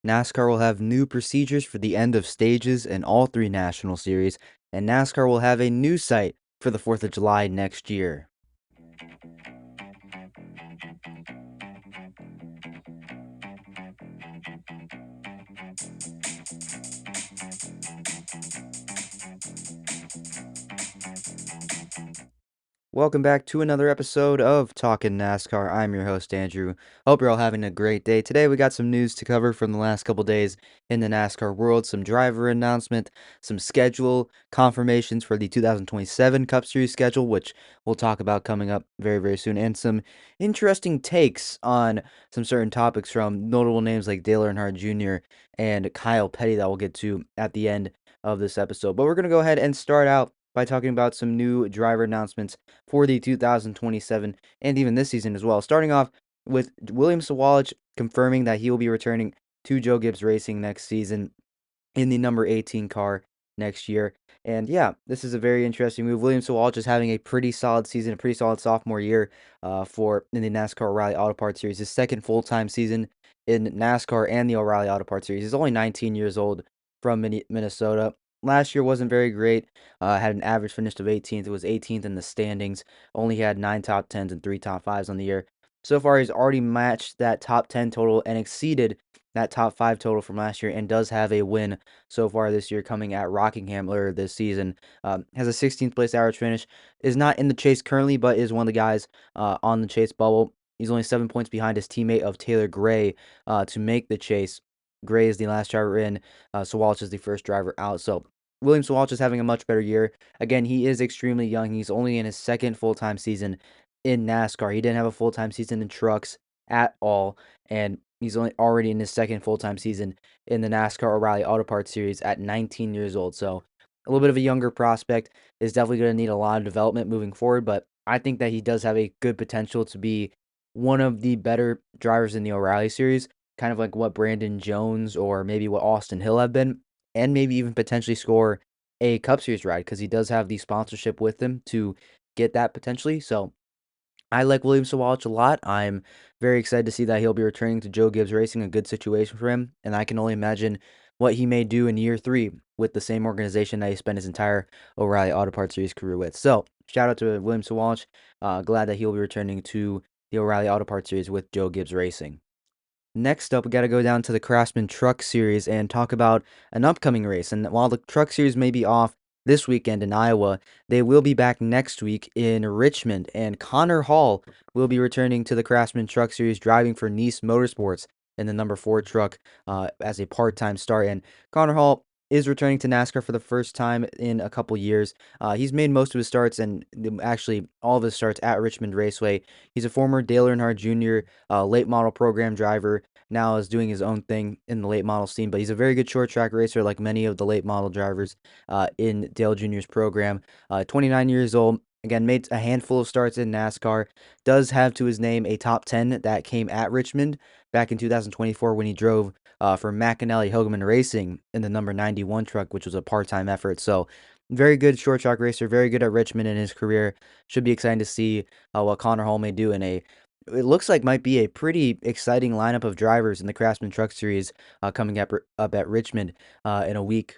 NASCAR will have new procedures for the end of stages in all three national series, and NASCAR will have a new site for the 4th of July next year. Welcome back to another episode of Talkin NASCAR. I'm your host, Andrew. Hope you're all having a great day. Today, we got some news to cover from the last couple days in the NASCAR world, some driver announcement, some schedule confirmations for the 2027 Cup Series schedule, which we'll talk about coming up very, very soon, and some interesting takes on some certain topics from notable names like Dale Earnhardt Jr. and Kyle Petty that we'll get to at the end of this episode. But we're going to go ahead and start out by talking about some new driver announcements for the 2027 and even this season as well. Starting off with William Sawalich confirming that he will be returning to Joe Gibbs Racing next season in the number 18 car next year. And yeah, this is a very interesting move. William Sawalich is having a pretty solid season, a pretty solid sophomore year for in the NASCAR O'Reilly Auto Parts Series. His second full-time season in NASCAR and the O'Reilly Auto Parts Series. He's only 19 years old from Minnesota. Last year wasn't very great. Had an average finish of 18th. It was 18th in the standings. Only had 9 top 10s and 3 top 5s on the year. So far, he's already matched that top 10 total and exceeded that top 5 total from last year, and does have a win so far this year coming at Rockingham earlier this season. Has a 16th place average finish. Is not in the chase currently, but is one of the guys on the chase bubble. He's only 7 points behind his teammate of Taylor Gray to make the chase. Gray is the last driver in, Sawalich is the first driver out. So William Sawalich is having a much better year. Again, he is extremely young. He's only in his second full-time season in NASCAR. He didn't have a full-time season in trucks at all, and he's already in his second full-time season in the NASCAR O'Reilly Auto Parts Series at 19 years old. So a little bit of a younger prospect, is definitely going to need a lot of development moving forward, but I think that he does have a good potential to be one of the better drivers in the O'Reilly Series, kind of like what Brandon Jones or maybe what Austin Hill have been, and maybe even potentially score a Cup Series ride because he does have the sponsorship with him to get that potentially. So I like William Sawalich a lot. I'm very excited to see that he'll be returning to Joe Gibbs Racing, a good situation for him, and I can only imagine what he may do in year 3 with the same organization that he spent his entire O'Reilly Auto Parts Series career with. So shout out to William Sawalich. Glad that he'll be returning to the O'Reilly Auto Parts Series with Joe Gibbs Racing. Next up, we got to go down to the Craftsman Truck Series and talk about an upcoming race. And while the Truck Series may be off this weekend in Iowa, they will be back next week in Richmond. And Connor Hall will be returning to the Craftsman Truck Series, driving for Nice Motorsports in the number 4 truck as a part-time start. And Connor Hall is returning to NASCAR for the first time in a couple years. He's made most of his starts, and actually all of his starts at Richmond Raceway. He's a former Dale Earnhardt Jr. Late model program driver. Now is doing his own thing in the late model scene, but he's a very good short track racer, like many of the late model drivers in Dale Jr.'s program. 29 years old. Again, made a handful of starts in NASCAR. Does have to his name a top 10 that came at Richmond back in 2024 when he drove for McAnally Hilgeman Racing in the number 91 truck, which was a part-time effort. So very good short track racer, very good at Richmond in his career. Should be exciting to see what Connor Hall may do in a, it looks like might be a pretty exciting lineup of drivers in the Craftsman Truck Series coming up at Richmond in a week.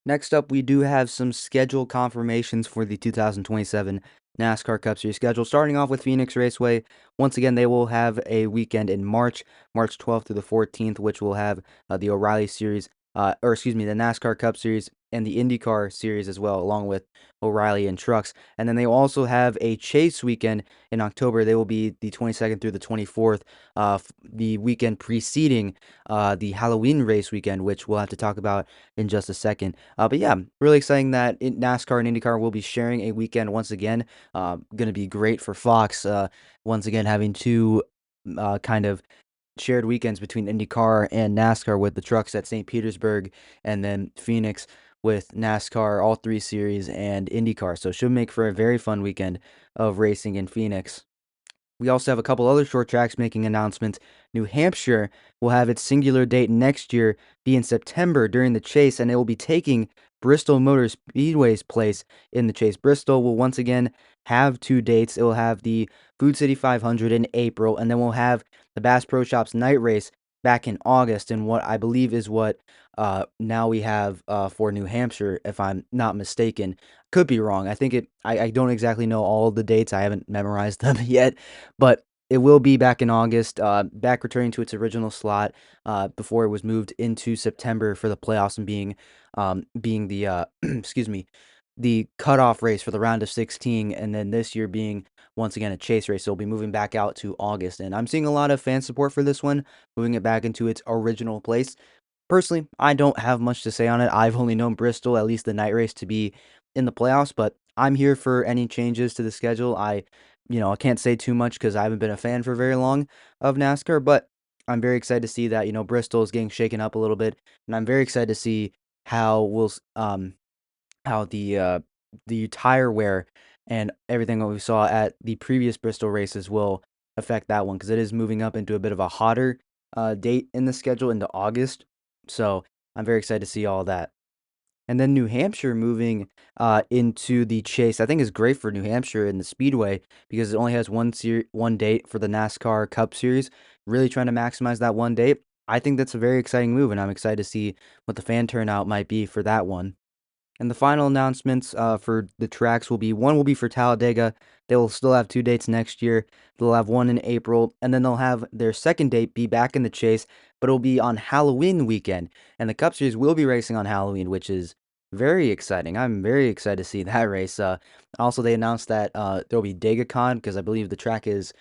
Next up, we do have some schedule confirmations for the 2027 NASCAR Cup Series schedule. Starting off with Phoenix Raceway. Once again, they will have a weekend in March 12th through the 14th, which will have the O'Reilly Series, the NASCAR Cup Series and the IndyCar Series as well, along with O'Reilly and trucks. And then they will also have a Chase weekend in October. They will be the 22nd through the 24th, the weekend preceding the Halloween race weekend, which we'll have to talk about in just a second. But yeah, really exciting that NASCAR and IndyCar will be sharing a weekend once again. Going to be great for Fox, once again having two kind of shared weekends between IndyCar and NASCAR with the trucks at St. Petersburg and then Phoenix with NASCAR, all 3 series, and IndyCar. So it should make for a very fun weekend of racing in Phoenix. We also have a couple other short tracks making announcements. New Hampshire will have its singular date next year be in September during the Chase, and it will be taking Bristol Motor Speedway's place in the Chase. Bristol will once again have 2 dates. It will have the Food City 500 in April, and then we'll have the Bass Pro Shops night race back in August, and what I believe is what now we have for New Hampshire, if I'm not mistaken. Could be wrong. I think I don't exactly know all the dates. I haven't memorized them yet, but it will be back in August, back returning to its original slot before it was moved into September for the playoffs and being the excuse me, the cutoff race for the round of 16, and then this year being once again a chase race. So it'll be moving back out to August, and I'm seeing a lot of fan support for this one, moving it back into its original place. Personally, I don't have much to say on it. I've only known Bristol, at least the night race, to be in the playoffs, but I'm here for any changes to the schedule. I can't say too much because I haven't been a fan for very long of NASCAR, but I'm very excited to see that, Bristol is getting shaken up a little bit, and I'm very excited to see how how the tire wear and everything that we saw at the previous Bristol races will affect that one because it is moving up into a bit of a hotter date in the schedule into August. So I'm very excited to see all that. And then New Hampshire moving into the chase, I think is great for New Hampshire in the Speedway because it only has one date for the NASCAR Cup Series. Really trying to maximize that one date. I think that's a very exciting move, and I'm excited to see what the fan turnout might be for that one. And the final announcements for the tracks will be one will be for Talladega. They will still have 2 dates next year. They'll have one in April, and then they'll have their second date be back in the chase, but it'll be on Halloween weekend. And the Cup Series will be racing on Halloween, which is very exciting. I'm very excited to see that race. Also, they announced that there'll be DegaCon because I believe the track is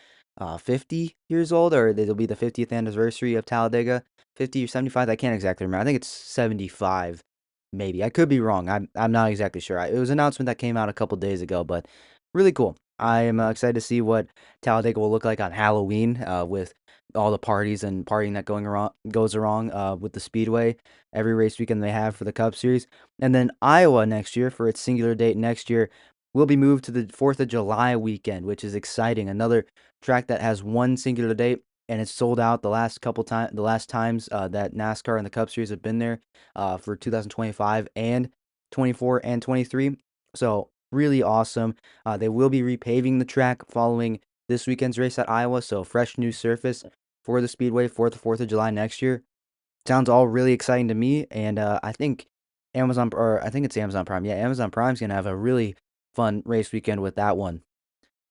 50 years old, or it'll be the 50th anniversary of Talladega. 50 or 75, I can't exactly remember. I think it's 75. Maybe. I could be wrong. I'm not exactly sure. It was an announcement that came out a couple days ago, but really cool. I am excited to see what Talladega will look like on Halloween with all the parties and partying that goes along with the Speedway every race weekend they have for the Cup Series. And then Iowa next year for its singular date next year will be moved to the 4th of July weekend, which is exciting. Another track that has one singular date and it's sold out the last times that NASCAR and the Cup Series have been there for 2025 and 24 and 23. So really awesome. They will be repaving the track following this weekend's race at Iowa. So fresh new surface for the Speedway for the 4th of July next year. Sounds all really exciting to me. And I think I think it's Amazon Prime. Yeah, Amazon Prime's going to have a really fun race weekend with that one.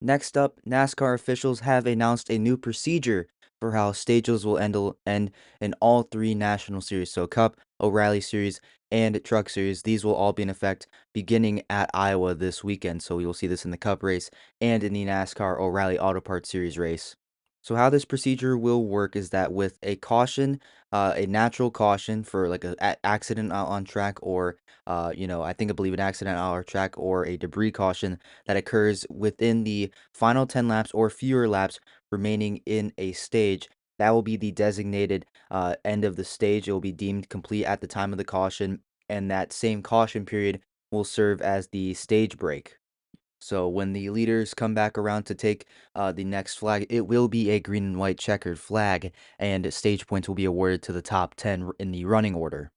Next up, NASCAR officials have announced a new procedure for how stages will end in all three National Series. So Cup, O'Reilly Series, and Truck Series. These will all be in effect beginning at Iowa this weekend. So we will see this in the Cup race and in the NASCAR O'Reilly Auto Parts Series race. So how this procedure will work is that with a caution, a natural caution for like a accident out on track, or I believe an accident out on track, or a debris caution that occurs within the final 10 laps or fewer laps remaining in a stage. That will be the designated end of the stage. It will be deemed complete at the time of the caution, and that same caution period will serve as the stage break. So when the leaders come back around to take the next flag, it will be a green and white checkered flag, and stage points will be awarded to the top 10 in the running order.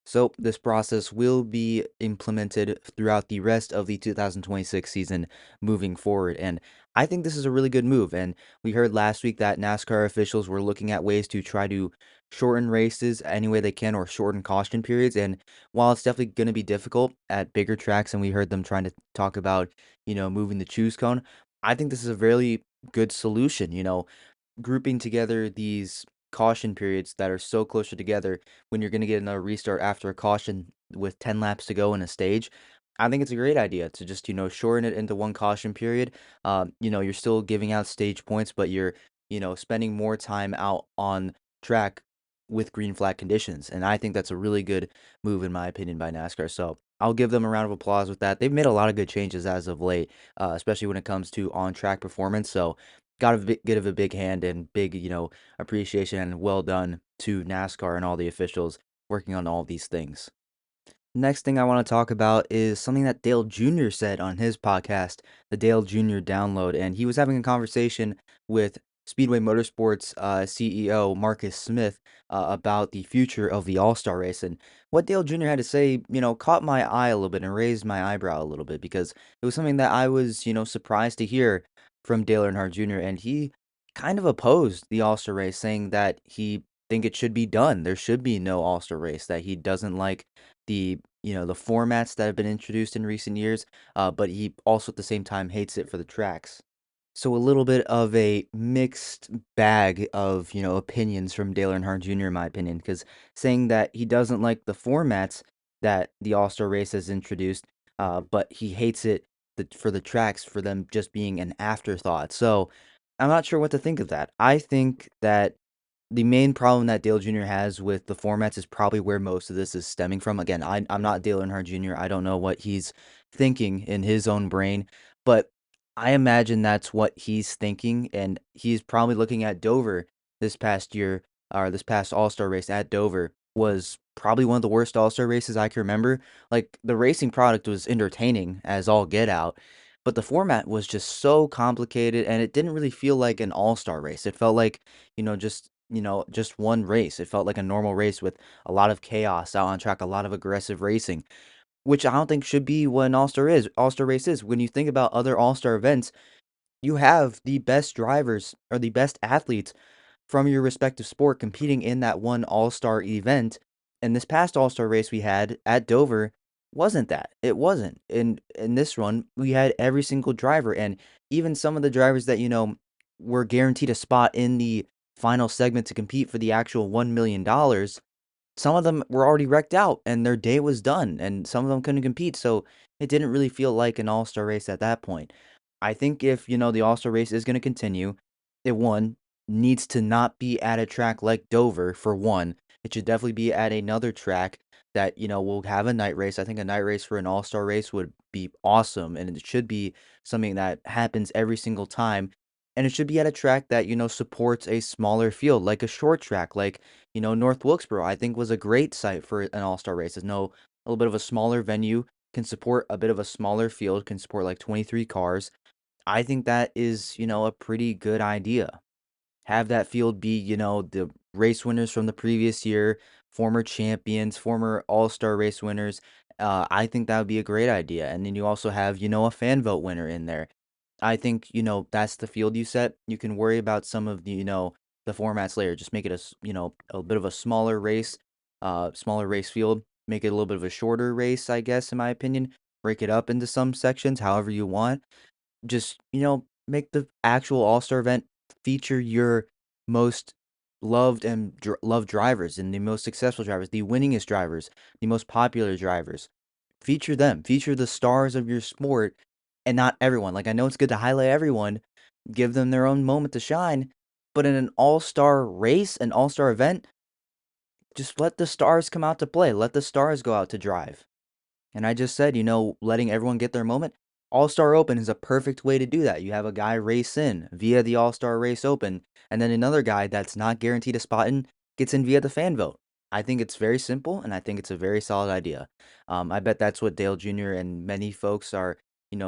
So this process will be implemented throughout the rest of the 2026 season moving forward. And I think this is a really good move. And we heard last week that NASCAR officials were looking at ways to try to shorten races any way they can or shorten caution periods. And while it's definitely going to be difficult at bigger tracks, and we heard them trying to talk about, moving the choose cone, I think this is a really good solution. Grouping together these caution periods that are so closer together when you're going to get another restart after a caution with 10 laps to go in a stage. I think it's a great idea to just, shorten it into one caution period. You're still giving out stage points, but you're, spending more time out on track with green flag conditions. And I think that's a really good move, in my opinion, by NASCAR. So I'll give them a round of applause with that. They've made a lot of good changes as of late, especially when it comes to on track performance. So gotta give a big hand and big, appreciation and well done to NASCAR and all the officials working on all these things. Next thing I want to talk about is something that Dale Jr. said on his podcast, the Dale Jr. Download, and he was having a conversation with Speedway Motorsports CEO Marcus Smith about the future of the All-Star race. And what Dale Jr. had to say, caught my eye a little bit and raised my eyebrow a little bit because it was something that I was, surprised to hear from Dale Earnhardt Jr. And he kind of opposed the All-Star race, saying that he think it should be done. There should be no All-Star race, that he doesn't like the formats that have been introduced in recent years, but he also at the same time hates it for the tracks. So a little bit of a mixed bag of, opinions from Dale Earnhardt Jr. in my opinion, because saying that he doesn't like the formats that the All-Star race has introduced, but he hates it for the tracks for them just being an afterthought. So I'm not sure what to think of that. I think that the main problem that Dale Jr. has with the formats is probably where most of this is stemming from. Again, I'm not Dale Earnhardt Jr. I don't know what he's thinking in his own brain, but I imagine that's what he's thinking, and he's probably looking at Dover this past year, or this past All-Star race at Dover was probably one of the worst All-Star races I can remember. Like, the racing product was entertaining as all get out, but the format was just so complicated, and it didn't really feel like an All-Star race. It felt like, just one race. It felt like a normal race with a lot of chaos out on track, a lot of aggressive racing, which I don't think should be what an All-Star race is. When you think about other All-Star events, you have the best drivers or the best athletes from your respective sport competing in that one all-star event. And this past all-star race we had at Dover wasn't that. It wasn't. In this one, we had every single driver, and even some of the drivers that, were guaranteed a spot in the final segment to compete for the actual $1 million. Some of them were already wrecked out and their day was done, and some of them couldn't compete, so it didn't really feel like an all-star race at that point. I think if, the all-star race is going to continue, it one needs to not be at a track like Dover for one. It should definitely be at another track that, will have a night race. I think a night race for an all-star race would be awesome, and it should be something that happens every single time. And it should be at a track that, supports a smaller field, like a short track, like North Wilkesboro, I think, was a great site for an all-star race. There's no a little bit of a smaller venue, can support a bit of a smaller field, can support like 23 cars. I think that is, a pretty good idea. Have that field be, the race winners from the previous year, former champions, former all-star race winners. I think that would be a great idea. And then you also have, a fan vote winner in there. I think, that's the field you set. You can worry about some of the, the formats later. Just make it a bit of a smaller race field. Make it a little bit of a shorter race, I guess, in my opinion. Break it up into some sections, however you want. Just, make the actual All-Star event feature your most loved and loved drivers and the most successful drivers, the winningest drivers, the most popular drivers. Feature them. Feature the stars of your sport and not everyone. Like, I know it's good to highlight everyone, give them their own moment to shine, but in an all-star race, an all-star event, just let the stars come out to play. Let the stars go out to drive. And I just said, letting everyone get their moment. All Star Open is a perfect way to do that. You have a guy race in via the All Star Race Open, and then another guy that's not guaranteed a spot in gets in via the fan vote. I think it's very simple, and I think it's a very solid idea. I bet that's what Dale Jr. and many folks are,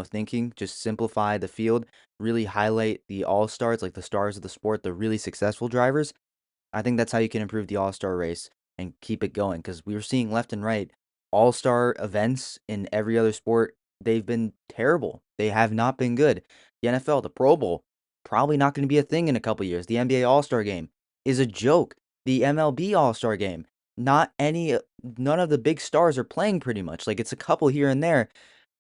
thinking. Just simplify the field, really highlight the All Stars, like the stars of the sport, the really successful drivers. I think that's how you can improve the all-star race and keep it going, because we were seeing left and right all-star events in every other sport. They've been terrible. They have not been good. The NFL, the Pro Bowl, probably not going to be a thing in a couple years. The NBA All-Star Game is a joke. The MLB All-Star Game, none of the big stars are playing pretty much. Like, it's a couple here and there,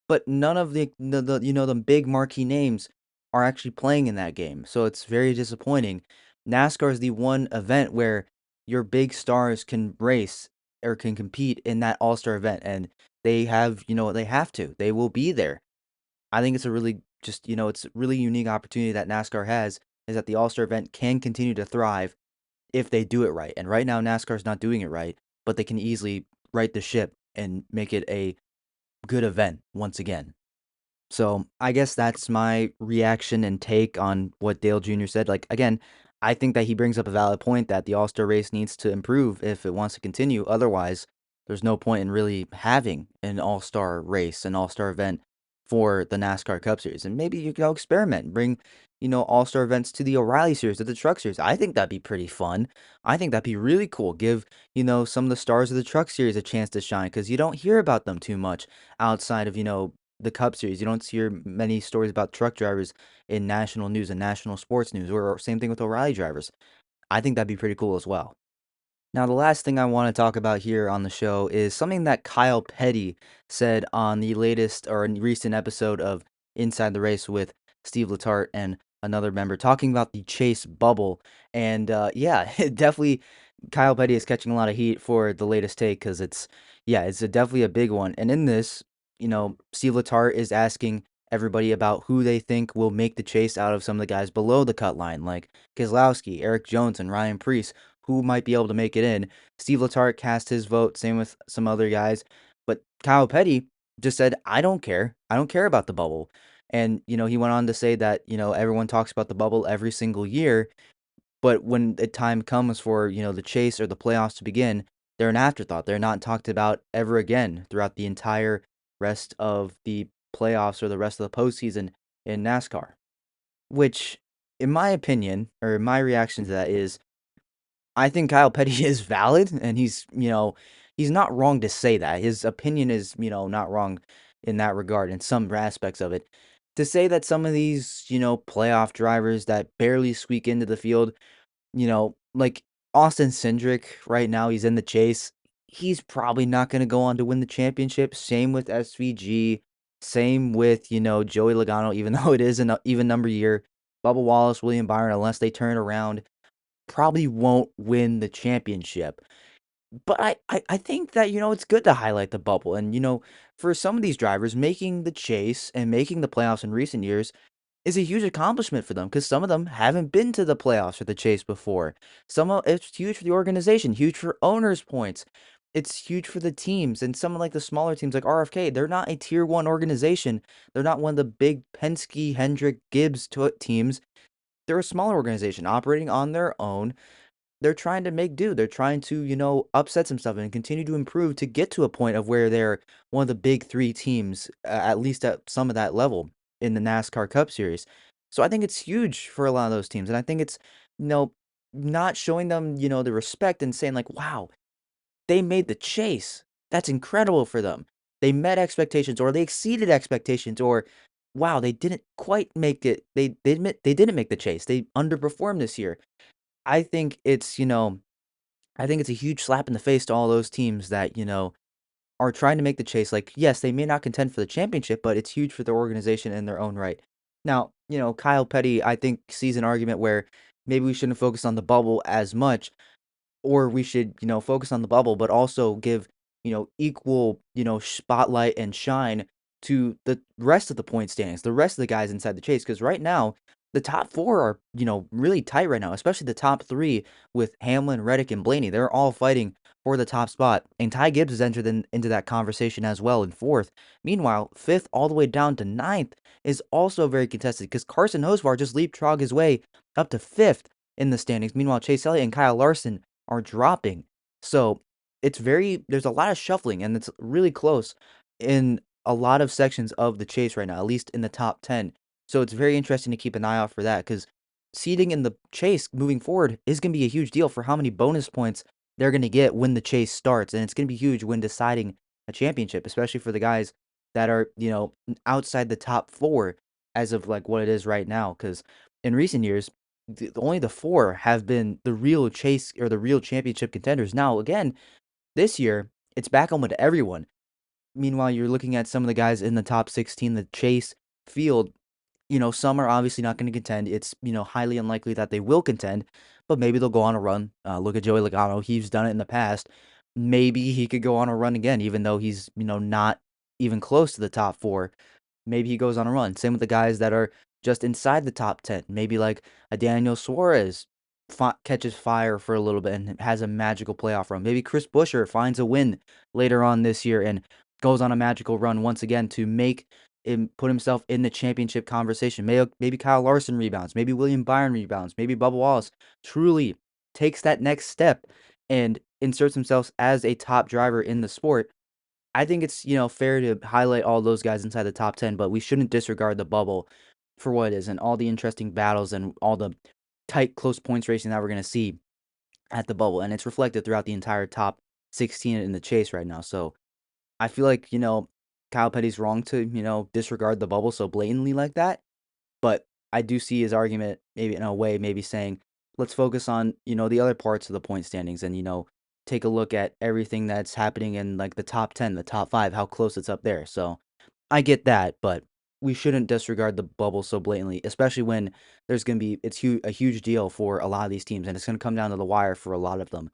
but none of the big marquee names are actually playing in that game. So it's very disappointing. NASCAR is the one event where your big stars can race or can compete in that all-star event, and they have, they have to. They will be there. I think it's a really just, it's a really unique opportunity that NASCAR has, is that the all-star event can continue to thrive if they do it right. And right now NASCAR is not doing it right, but they can easily right the ship and make it a good event once again. So I guess that's my reaction and take on what Dale Jr. said. Like, again, I think that he brings up a valid point that the All Star race needs to improve if it wants to continue. Otherwise, there's no point in really having an All Star race, an All Star event for the NASCAR Cup Series. And maybe you can experiment, bring, All Star events to the O'Reilly Series, to the Truck Series. I think that'd be pretty fun. I think that'd be really cool. Give, some of the stars of the Truck Series a chance to shine, because you don't hear about them too much outside of, the Cup Series. You don't hear many stories about truck drivers in national news and national sports news, or same thing with O'Reilly drivers. I think that'd be pretty cool as well. Now, the last thing I want to talk about here on the show is something that Kyle Petty said on the latest or recent episode of Inside the Race with Steve Letarte and another member talking about the Chase bubble. And yeah, definitely Kyle Petty is catching a lot of heat for the latest take because it's definitely a big one. And in this, Steve Letarte is asking everybody about who they think will make the chase out of some of the guys below the cut line, like Keselowski, Eric Jones, and Ryan Preece who might be able to make it in. Steve Letarte cast his vote, same with some other guys. But Kyle Petty just said, I don't care. I don't care about the bubble. And, he went on to say that, everyone talks about the bubble every single year, but when the time comes for, the chase or the playoffs to begin, they're an afterthought. They're not talked about ever again throughout the entire rest of the playoffs or the rest of the postseason in NASCAR. Which, in my opinion, or my reaction to that is, I think Kyle Petty is valid, and he's not wrong to say that. His opinion is, not wrong in that regard, in some aspects of it. To say that some of these, playoff drivers that barely squeak into the field, like Austin Cindric right now, he's in the chase. He's probably not going to go on to win the championship. Same with SVG. Same with, Joey Logano, even though it is an even number year. Bubba Wallace, William Byron, unless they turn around probably won't win the championship. But I think that, it's good to highlight the bubble. And, for some of these drivers, making the chase and making the playoffs in recent years is a huge accomplishment for them because some of them haven't been to the playoffs or the chase before. It's huge for the organization, huge for owners' points. It's huge for the teams and some of like the smaller teams like RFK. They're not a tier one organization. They're not one of the big Penske, Hendrick, Gibbs teams. They're a smaller organization operating on their own. They're trying to make do. They're trying to, upset some stuff and continue to improve to get to a point of where they're one of the big three teams, at least at some of that level in the NASCAR Cup Series. So I think it's huge for a lot of those teams. And I think it's, you know, not showing them, the respect and saying, like, wow, they made the chase. That's incredible for them. They met expectations or they exceeded expectations or wow, they didn't quite make it. They didn't make the chase. They underperformed this year. I think it's, I think it's a huge slap in the face to all those teams that, are trying to make the chase. Like, yes, they may not contend for the championship, but it's huge for their organization in their own right. Now, Kyle Petty, I think, sees an argument where maybe we shouldn't focus on the bubble as much or we should, focus on the bubble, but also give, equal, spotlight and shine to the rest of the point standings, the rest of the guys inside the chase. Because right now, the top four are, really tight right now, especially the top three with Hamlin, Reddick, and Blaney. They're all fighting for the top spot. And Ty Gibbs has entered into that conversation as well in fourth. Meanwhile, fifth all the way down to ninth is also very contested because Carson Hocevar just leapfrogged his way up to fifth in the standings. Meanwhile, Chase Elliott and Kyle Larson are dropping. So there's a lot of shuffling and it's really close in a lot of sections of the chase right now, at least in the top 10. So it's very interesting to keep an eye out for that because seeding in the chase moving forward is going to be a huge deal for how many bonus points they're going to get when the chase starts. And it's going to be huge when deciding a championship, especially for the guys that are, outside the top four as of like what it is right now. Because in recent years, only the four have been the real chase or the real championship contenders. Now, again, this year, it's back on with everyone. Meanwhile, you're looking at some of the guys in the top 16, the chase field. Some are obviously not going to contend. It's, highly unlikely that they will contend, but maybe they'll go on a run. Look at Joey Logano. He's done it in the past. Maybe he could go on a run again, even though he's, not even close to the top four. Maybe he goes on a run. Same with the guys that are just inside the top 10. Maybe like a Daniel Suarez catches fire for a little bit and has a magical playoff run. Maybe Chris Buescher finds a win later on this year and goes on a magical run once again to make him put himself in the championship conversation. Maybe Kyle Larson rebounds. Maybe William Byron rebounds. Maybe Bubba Wallace truly takes that next step and inserts himself as a top driver in the sport. I think it's, fair to highlight all those guys inside the top 10, but we shouldn't disregard the bubble for what it is and all the interesting battles and all the tight, close points racing that we're going to see at the bubble. And it's reflected throughout the entire top 16 in the chase right now. So I feel like, Kyle Petty's wrong to, disregard the bubble so blatantly like that. But I do see his argument, maybe in a way, maybe saying, let's focus on, the other parts of the point standings and, take a look at everything that's happening in like the top 10, the top 5, how close it's up there. So I get that, but we shouldn't disregard the bubble so blatantly, especially when there's going to be a huge deal for a lot of these teams, and it's going to come down to the wire for a lot of them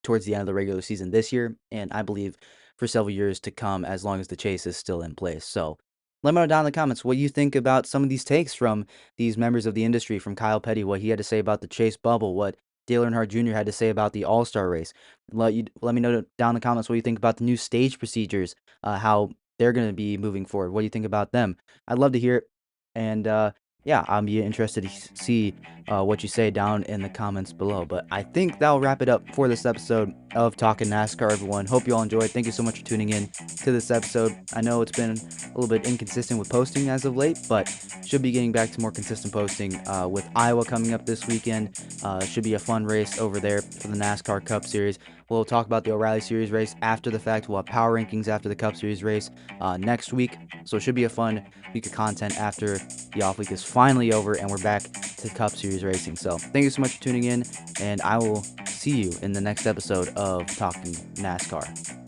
towards the end of the regular season this year, and I believe for several years to come as long as the chase is still in place. So let me know down in the comments what you think about some of these takes from these members of the industry, from Kyle Petty, what he had to say about the chase bubble, what Dale Earnhardt Jr. had to say about the All-Star race. Let me know down in the comments what you think about the new stage procedures, how they're going to be moving forward. What do you think about them? I'd love to hear it. And yeah, I'm be interested to see what you say down in the comments below. But I think that'll wrap it up for this episode of Talkin NASCAR, everyone. Hope you all enjoyed. Thank you so much for tuning in to this episode. I know it's been a little bit inconsistent with posting as of late, but should be getting back to more consistent posting with Iowa coming up this weekend. Should be a fun race over there for the NASCAR Cup Series. We'll talk about the O'Reilly Series race after the fact. We'll have power rankings after the Cup Series race next week. So it should be a fun week of content after the off week is finally over and we're back to Cup Series racing. So thank you so much for tuning in, and I will see you in the next episode of Talkin NASCAR.